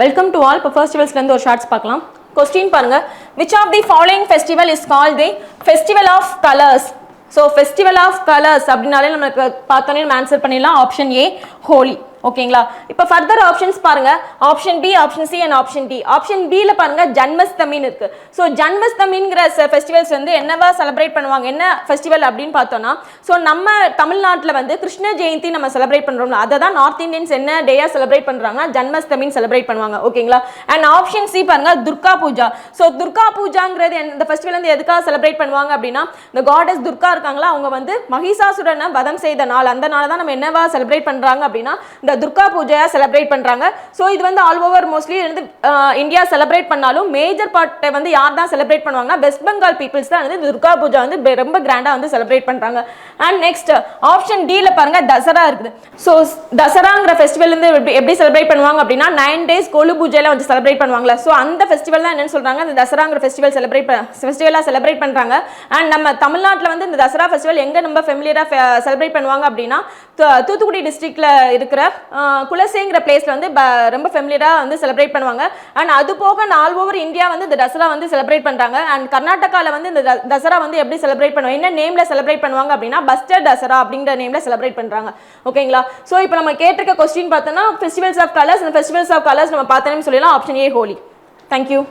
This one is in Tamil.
Welcome to all. இப்போ ஃபெஸ்டிவல்ஸ்ல இருந்து ஒரு ஷார்ட்ஸ் பார்க்கலாம். क्वेश्चन பாருங்க. Which of the following festival is called the festival of colors? So festival of colors அப்படினாலே நமக்கு பார்த்தோனே நம்ம ஆன்சர் பண்ணிடலாம். Option A Holi. ஓகேங்களா? இப்போ ஃபர்தர் ஆப்ஷன்ஸ் பாருங்க. Option B, option C and option D. Option B ல பாருங்க ஜன்மஸ்தமின்னு இருக்கு. ஸோ ஜன்மஸ்தமிங்கிற ஃபெஸ்டிவல்ஸ் வந்து என்னவா செலிப்ரேட் பண்ணுவாங்க, என்ன ஃபெஸ்டிவல் அப்படின்னு பார்த்தோம்னா, ஸோ நம்ம தமிழ்நாட்டில் வந்து கிருஷ்ண ஜெயந்தி நம்ம செலிப்ரேட் பண்றோம்ல, அதை தான் நார்த் இந்தியன்ஸ் என்ன டேயா செலிப்ரேட் பண்றாங்கன்னா ஜன்மஸ்தமின்னு செலிப்ரேட் பண்ணுவாங்க. ஓகேங்களா? அண்ட் ஆப்ஷன் சி பாருங்க துர்கா பூஜா. ஸோ துர்கா பூஜாங்கிறது இந்த ஃபெஸ்டிவல் வந்து எதுக்காக செலிப்ரேட் பண்ணுவாங்க அப்படின்னா, இந்த காடஸ் துர்கா இருக்காங்களா, அவங்க வந்து மகிஷாசுரனை வதம் செய்த நாள், அந்த நாள் தான் நம்ம என்னவா செலிப்ரேட் பண்றாங்க அப்படின்னா இந்த துர்கா பூஜையா செலிப்ரேட் பண்றாங்க. சோ இது வந்து ஆல் ஓவர் மோஸ்ட்லி வந்து இந்தியா செலிப்ரேட் பண்ணாலும் மேஜர் பார்ட் வந்து யார் தான் செலிப்ரேட் பண்ணுவாங்கன்னா வெஸ்ட் பெங்கால் பீப்புள்ஸ் தான் வந்து துர்கா பூஜா வந்து ரொம்ப கிராண்டா வந்து செலிப்ரேட் பண்றாங்க. அண்ட் நெக்ஸ்ட் ஆப்ஷன் டி ல பாருங்க தசரா இருக்குது. சோ தசராங்கிற ஃபெஸ்டிவல் வந்து எப்படி செலிப்ரேட் பண்ணுவாங்க அப்படின்னா 9 days கொலு பூஜையில வந்து செலிப்ரேட் பண்ணுவாங்கல. சோ அந்த ஃபெஸ்டிவல் தான் என்னன்னு சொல்றாங்க, இந்த தசராங்கிற ஃபெஸ்டிவல் ஃபெஸ்டிவலா செலிப்ரேட் பண்றாங்க. அண்ட் நம்ம தமிழ்நாட்டில் வந்து இந்த தசரா ஃபெஸ்டிவல் எங்க நம்ம ஃபெமிலியரா செலிப்ரேட் பண்ணுவாங்க அப்படின்னா தூத்துக்குடி டிஸ்ட்ரிக்ட்ல இருக்கிற குலசேங்கிற பிளேஸ்ல வந்து ரொம்ப ஃபெமிலியரா வந்து செலிப்ரேட் பண்ணுவாங்க. அண்ட் அது போக ஆல் ஓவர் இந்தியா வந்து இந்த தசரா வந்து செலிப்ரேட் பண்றாங்க. அண்ட் கர்நாடகால வந்து இந்த தசரா வந்து எப்படி செலிப்ரேட் பண்ணுவாங்க, என்ன நேம்ல செலிப்ரேட் பண்ணுவாங்க அப்படின்னா பஸ்டர் தசரா அப்படிங்கிற நேம்ல செலிப்ரேட் பண்றாங்க. ஓகேங்களா? சோ இப்போ நம்ம கேட்டிருக்க क्वेश्चन பார்த்தோம்னா ஃபெஸ்டிவல்ஸ் ஆஃப் கலர்ஸ், இந்த ஃபெஸ்டிவல்ஸ் ஆஃப் கலர்ஸ் நம்ம பார்த்தோம்னு சொல்லலாம். Option A Holi. Thank you.